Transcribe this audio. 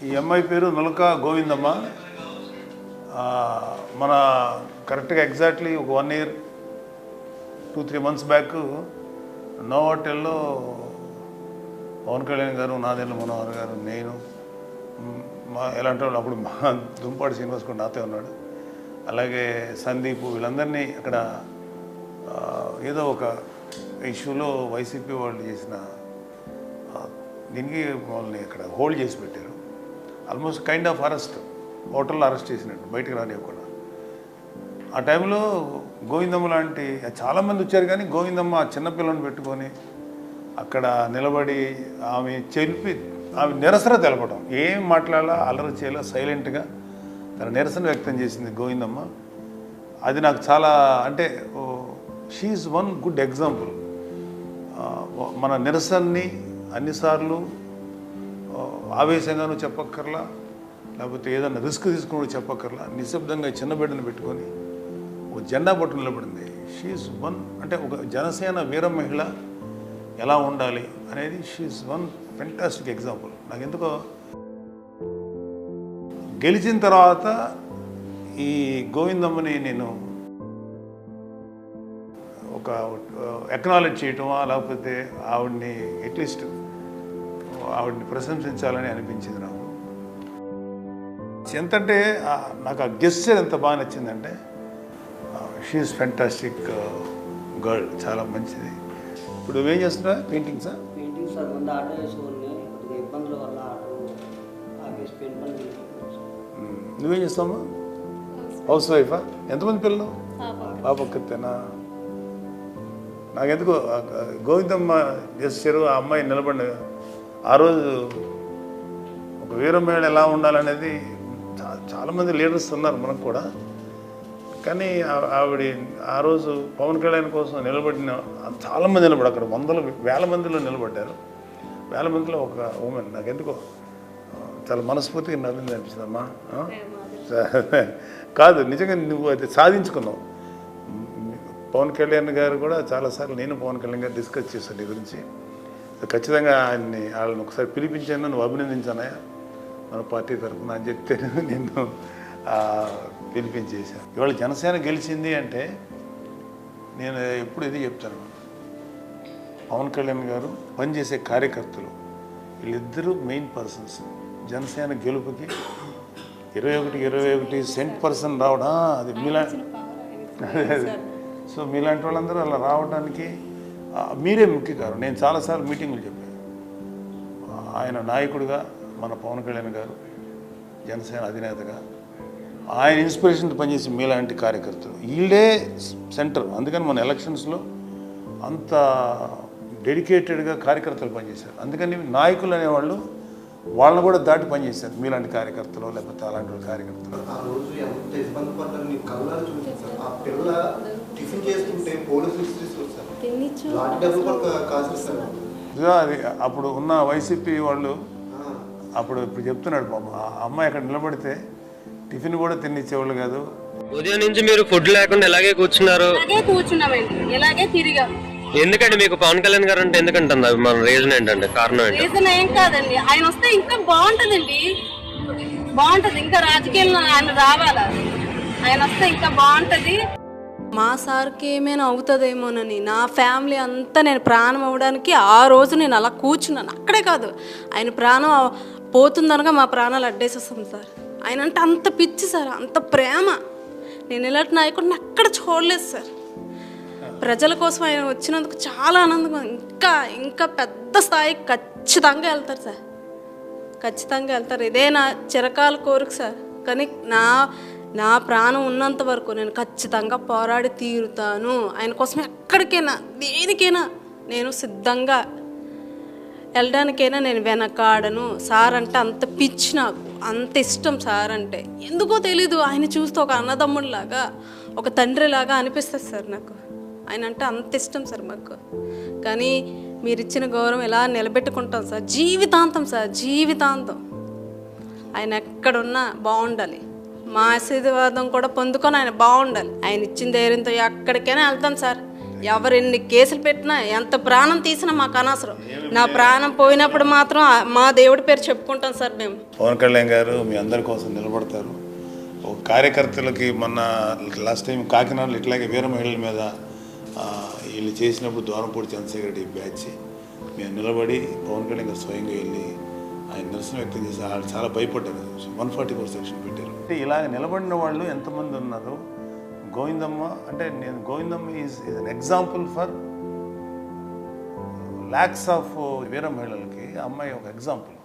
ఈ అమ్మాయి పేరు నులక గోవిందమ్మ. మన కరెక్ట్గా ఎగ్జాక్ట్లీ ఒక 1 year 2-3 months బ్యాక్ నోవాటెల్లో పవన్ కళ్యాణ్ గారు, నాదెండ్ల మనోహర్ గారు, నేను ఎలాంటి వాళ్ళు అప్పుడు మా దుంపాడు శ్రీనివాస్ కూడా నాతో ఉన్నాడు, అలాగే సందీప్, వీళ్ళందరినీ అక్కడ ఏదో ఒక ఇష్యూలో వైసీపీ వాళ్ళు చేసిన దీనికి వాళ్ళని అక్కడ హోల్డ్ చేసి పెట్టారు. ఆల్మోస్ట్ కైండ్ ఆఫ్ అరెస్ట్, హోటల్లో అరెస్ట్ చేసినట్టు, బయటకు రానివ్వకుండా. ఆ టైంలో గోవిందమ్మ లాంటి చాలామంది వచ్చారు, కానీ గోవిందమ్మ చిన్నపిల్లని పెట్టుకొని అక్కడ నిలబడి ఆమె ఆమె నిరసన తెలపడం, ఏం మాట్లాడాలా, అల్లరి చేయాలా, సైలెంట్గా తన నిరసన వ్యక్తం చేసింది గోవిందమ్మ. అది నాకు చాలా, అంటే షీఈస్ వన్ గుడ్ ఎగ్జాంపుల్. మన నిరసనని అన్నిసార్లు ఆవేశంగానూ చెప్పక్కర్లా, లేకపోతే ఏదన్నా రిస్క్ తీసుకుని చెప్పక్కర్లా, నిశ్శబ్దంగా చిన్న బిడ్డను పెట్టుకొని ఒక జెండా పట్టు నిలబడింది. షీఈస్ వన్, అంటే ఒక జనసేన వీర మహిళ ఎలా ఉండాలి అనేది షీఈస్ వన్ ఫెంటాస్టిక్ ఎగ్జాంపుల్. నాకు ఎందుకో గెలిచిన తర్వాత ఈ గోవిందమ్మని నేను ఒక ఎక్నాలెడ్జ్ చేయటమా, లేకపోతే ఆవిడ్ని అట్లీస్ట్ ఆవిడ్ని ప్రశంసించాలని అనిపించింది నాకు. ఎంతంటే నాకు ఆ గెస్చర్ ఎంత బాగా నచ్చిందంటే, షీఈస్ ఫెంటాస్టిక్ గర్ల్, చాలా మంచిది. ఇప్పుడు నువ్వేం చేస్తున్నా? పెయింటింగ్సా? పెయింటింగ్ సార్, ముందు ఆటో వేసుకొని ఇబ్బందుల వల్ల ఆటో ఆఫీస్ పెయింట్ పని. నువ్వేం చేస్తావమ్మా? హౌస్ వైఫా? ఎంతమంది పిల్లలు? పాప ఒక్కతేనా? నాకెందుకో గోవిందమ్మ చేశారు, ఆ అమ్మాయి నిలబడి ఆ రోజు ఒక వీరమేళ ఎలా ఉండాలనేది చాలామంది లీడర్స్ ఉన్నారు మనకు కూడా, కానీ ఆవిడ ఆ రోజు పవన్ కళ్యాణ్ కోసం నిలబడిన చాలామంది నిలబడి, అక్కడ వేల మందిలో నిలబడ్డారు. వేల మందిలో ఒక ఉమెన్ నాకెందుకో చాలా మనస్ఫూర్తిగా నవ్వింది అనిపించిందమ్మా. కాదు, నిజంగా నువ్వు అది సాధించుకున్నావు. పవన్ కళ్యాణ్ గారు కూడా చాలాసార్లు నేను పవన్ కళ్యాణ్ గారు డిస్కస్ చేశాను నీ గురించి. ఖచ్చితంగా వాళ్ళని ఒకసారి పిలిపించాను, నువ్వు అభినందించానయా మన పార్టీ తరఫున అని చెప్తే నిన్ను పిలిపించేశాను. ఇవాళ జనసేన గెలిచింది అంటే నేను ఎప్పుడు ఇది చెప్తాను, పవన్ కళ్యాణ్ గారు పనిచేసే కార్యకర్తలు వీళ్ళిద్దరూ మెయిన్ పర్సన్స్. జనసేన గెలుపుకి 21 cent రావడం, అది సో మీలాంటి వాళ్ళందరూ అలా రావడానికి మీరే ముఖ్య కారణం. నేను చాలాసార్లు మీటింగులు చెప్పాను, ఆయన నాయకుడిగా మన పవన్ కళ్యాణ్ గారు జనసేన అధినేతగా ఆయన ఇన్స్పిరేషన్తో పనిచేసి మీలాంటి కార్యకర్తలు వీళ్ళే సెంటర్. అందుకని మన ఎలక్షన్స్లో అంత డెడికేటెడ్గా కార్యకర్తలు పనిచేశారు. అందుకని నాయకులు అనేవాళ్ళు వాళ్ళని కూడా దాటి పనిచేశారు, మీలాంటి కార్యకర్తలు లేకపోతే అలాంటి కార్యకర్తలు. ఆ రోజు ఎంత ఇబ్బంది పడ్డారు నీ కళ్ళారు చూపించారు. ఆ పిల్ల టిఫిన్ చేస్తుంటే పోలీసులు అది అప్పుడు ఉన్న వైసీపీ వాళ్ళు అప్పుడు ఇప్పుడు చెప్తున్నాడు బాబు, ఆ అమ్మాయి అక్కడ నిలబడితే టిఫిన్ కూడా తినిచ్చేవాళ్ళు కాదు. ఉదయం నుంచి మీరు ఫుడ్ లేకుండా ఎలాగే కూర్చున్నారు? ఇలాగే తిరిగాం. ఎందుకంటే మీకు పవన్ కళ్యాణ్ గారు అంటే ఎందుకంటుంది? మన రీజన్ ఏంటంటే, కారణం ఏంటి? రీజన్ ఏం కాదండి, ఆయన వస్తే ఇంకా బాగుంటదండి, బాగుంటది. ఇంకా రాజకీయాల్లో ఆయన రావాలా, ఆయన వస్తే ఇంకా బాగుంటది. మా సార్కి ఏమైనా అవుతుందేమోనని నా ఫ్యామిలీ అంతా నేను ప్రాణం అవ్వడానికి ఆ రోజు నేను అలా కూర్చున్నాను. అక్కడే కాదు, ఆయన ప్రాణం పోతుందనగా మా ప్రాణాలు అడ్డేసేస్తాం సార్. ఆయన అంటే అంత పిచ్చి సార్, అంత ప్రేమ. నేను ఇలాంటి నాయకుడిని అక్కడ చూడలేదు సార్. ప్రజల కోసం ఆయన వచ్చినందుకు చాలా ఆనందంగా, ఇంకా ఇంకా పెద్ద స్థాయికి ఖచ్చితంగా వెళ్తారు సార్, ఖచ్చితంగా వెళ్తారు. ఇదే నా చిరకాల కోరిక సార్. కానీ నా ప్రాణం ఉన్నంత వరకు నేను ఖచ్చితంగా పోరాడి తీరుతాను. ఆయన కోసం ఎక్కడికైనా దేనికైనా నేను సిద్ధంగా వెళ్ళడానికైనా నేను వెనకాడను. సార్ అంటే అంత పిచ్చి, నాకు అంత ఇష్టం సార్ అంటే. ఎందుకో తెలీదు, ఆయన చూస్తే ఒక అన్నదమ్ముడిలాగా, ఒక తండ్రిలాగా అనిపిస్తుంది సార్ నాకు. ఆయన అంటే అంత ఇష్టం సార్ మాకు. కానీ మీరు ఇచ్చిన గౌరవం ఎలా నిలబెట్టుకుంటాం సార్, జీవితాంతం సార్, జీవితాంతం. ఆయన ఎక్కడున్నా బాగుండాలి, మా ఆశీర్వాదం కూడా పొందుకొని ఆయన బాగుండాలి. ఆయన ఇచ్చిన ధైర్యంతో ఎక్కడికైనా వెళ్తాం సార్, ఎవరెన్ని కేసులు పెట్టినా ఎంత ప్రాణం తీసినా మాకు అనవసరం. నా ప్రాణం పోయినప్పుడు మాత్రం మా దేవుడి పేరు చెప్పుకుంటాం సార్ మేము. పవన్ కళ్యాణ్ గారు మీ అందరి కోసం నిలబడతారు. ఒక కార్యకర్తలకి మొన్న లాస్ట్ టైం కాకినాడలో ఇట్లాగే వీర మహిళల మీద వీళ్ళు చేసినప్పుడు దూరంపూడి చంద్రశేఖర్ రెడ్డి బ్యాచ్ మేము నిలబడి పవన్ కళ్యాణ్ గారు స్వయంగా వెళ్ళి ఆయన నిరసన వ్యక్తం చేసి వాళ్ళు చాలా భయపడ్డారు. 144 సెక్షన్ పెట్టారు. ఇలాగ నిలబడిన వాళ్ళు ఎంతమంది ఉన్నారు? గోవిందమ్మ అంటే నేను Govindamma is an example for lakhs of వీర మహిళలకి అమ్మాయి ఒక ఎగ్జాంపుల్.